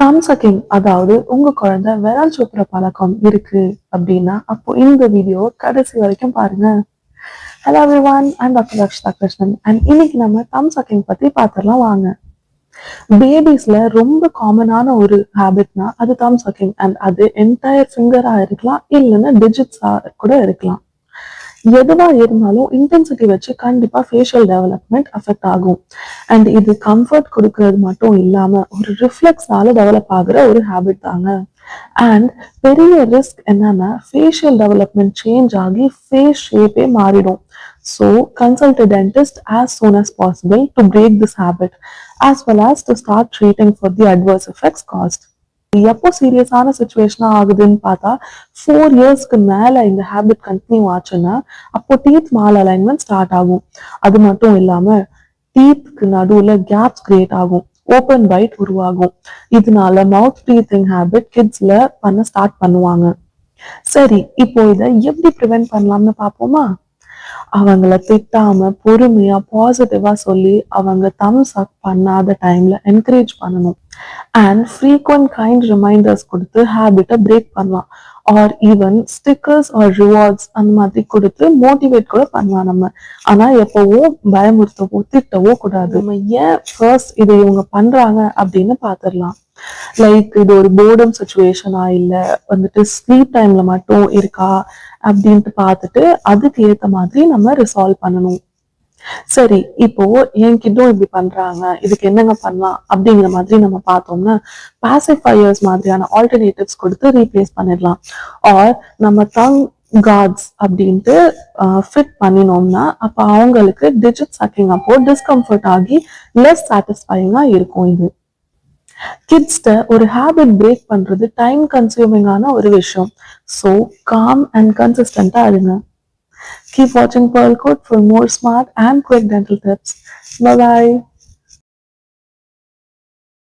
தம் sucking, அதாவது உங்க குழந்தை விரல் சூப்புற பழக்கம் இருக்கு அப்படின்னா அப்போ இந்த வீடியோ கடைசி வரைக்கும் பாருங்க. Hello everyone, I'm doctor Rakshitha Krishnan and இன்னைக்கு நம்ம தம் சக்கிங் பத்தி பார்த்துடலாம் வாங்க. பேபிஸ்ல ரொம்ப காமனான ஒரு ஹேபிட்னா அது தம் சக்கிங் அண்ட் அது என்டையர் ஃபிங்கரா இருக்கலாம், இல்லைன்னா டிஜிட்ஸா கூட இருக்கலாம். எதுவா இருந்தாலும் இன்டென்சிட்டி வச்சு கண்டிப்பா ஃபேஷியல் டெவலப்மெண்ட் அஃபெக்ட் ஆகும். அண்ட் இது கம்ஃபர்ட் கொடுக்கறது மட்டும் இல்லாம ஒரு ரிஃப்ளெக்ஸ்னால டெவலப் ஆகுற ஒரு ஹேபிட் தாங்க. அண்ட் பெரிய ரிஸ்க் என்னன்னா ஃபேஷியல் டெவலப்மெண்ட் சேஞ்ச் ஆகி ஃபேஸ் ஷேப்பே மாறிடும். So consult a dentist as soon as possible to break this habit as well as to start treating for the adverse effects caused. எப்போ சீரியஸான சுச்சுவேஷனா ஆகுதுன்னு பார்த்தா 4 இயர்ஸ்க்கு மேல இந்த ஹேபிட் கண்டினியூ ஆச்சுன்னா அப்போ டீத் மால் அலைன்மெண்ட் ஸ்டார்ட் ஆகும். அது மட்டும் இல்லாம டீத்துக்கு நடுவுல கேப்ஸ் கிரியேட் ஆகும், ஓப்பன் பைட் உருவாகும். இதனால மவுத் ப்ரீத்திங் ஹேபிட் கிட்ஸ்ல பண்ண ஸ்டார்ட் பண்ணுவாங்க. சரி, இப்போ இதை எப்படி ப்ரிவென்ட் பண்ணலாம்னு பார்ப்போமா? அவங்கள திட்டாம பொறுமையா பாசிட்டிவா சொல்லி அவங்க தம்ஸ் அப் பண்ணாத டைம்ல என்கரேஜ் பண்ணணும். அண்ட் ஃப்ரீக்வெண்ட் கைண்ட் ரிமைண்டர்ஸ் கொடுத்து ஹேபிட்டை பிரேக் பண்ணலாம். Or even stickers or rewards அந்த மாதிரி கொடுத்து மோட்டிவேட் கூட பண்ணலாம் நம்ம. ஆனா எப்பவோ பயமுறுத்தவோ திட்டவோ கூடாது. நம்ம ஏன் ஃபர்ஸ்ட் இதை இவங்க பண்றாங்க அப்படின்னு பாத்துடலாம். லைக் இது ஒரு போர்டம் சுச்சுவேஷனா இல்ல ஸ்லீப் டைம்ல மட்டும் இருக்கா அப்படின்ட்டு பார்த்துட்டு அதுக்கு ஏத்த மாதிரி நம்ம ரிசால்வ் பண்ணணும். சரி, இப்போ என் கிட்டும் இப்படி பண்றாங்க, இதுக்கு என்னங்க பண்ணலாம் அப்படிங்கிற மாதிரி நம்ம பார்த்தோம்னா பாசிஃபையர்ஸ் மாதிரியான ஆல்டர்னேட்டிவ்ஸ் கொடுத்து ரீப்ளேஸ் பண்ணிடலாம். ஆர் நம்ம தங் கார்ட்ஸ் அப்படின்ட்டு ஃபிட் பண்ணினோம்னா அப்ப அவங்களுக்கு டிஜிட் சக்கிங் அப்போ டிஸ்கம்ஃபர்ட் ஆகி லெஸ் சாட்டிஸ்ஃபைங்கா இருக்கும். இது கிட்ஸ்ட ஒரு ஹேபிட் பிரேக் பண்றது டைம் கன்சியூமிங்கான ஒரு விஷயம். ஸோ காம் அண்ட் கன்சிஸ்டண்டா இருங்க. Keep watching Pearl Code for more smart and quick dental tips. Bye bye.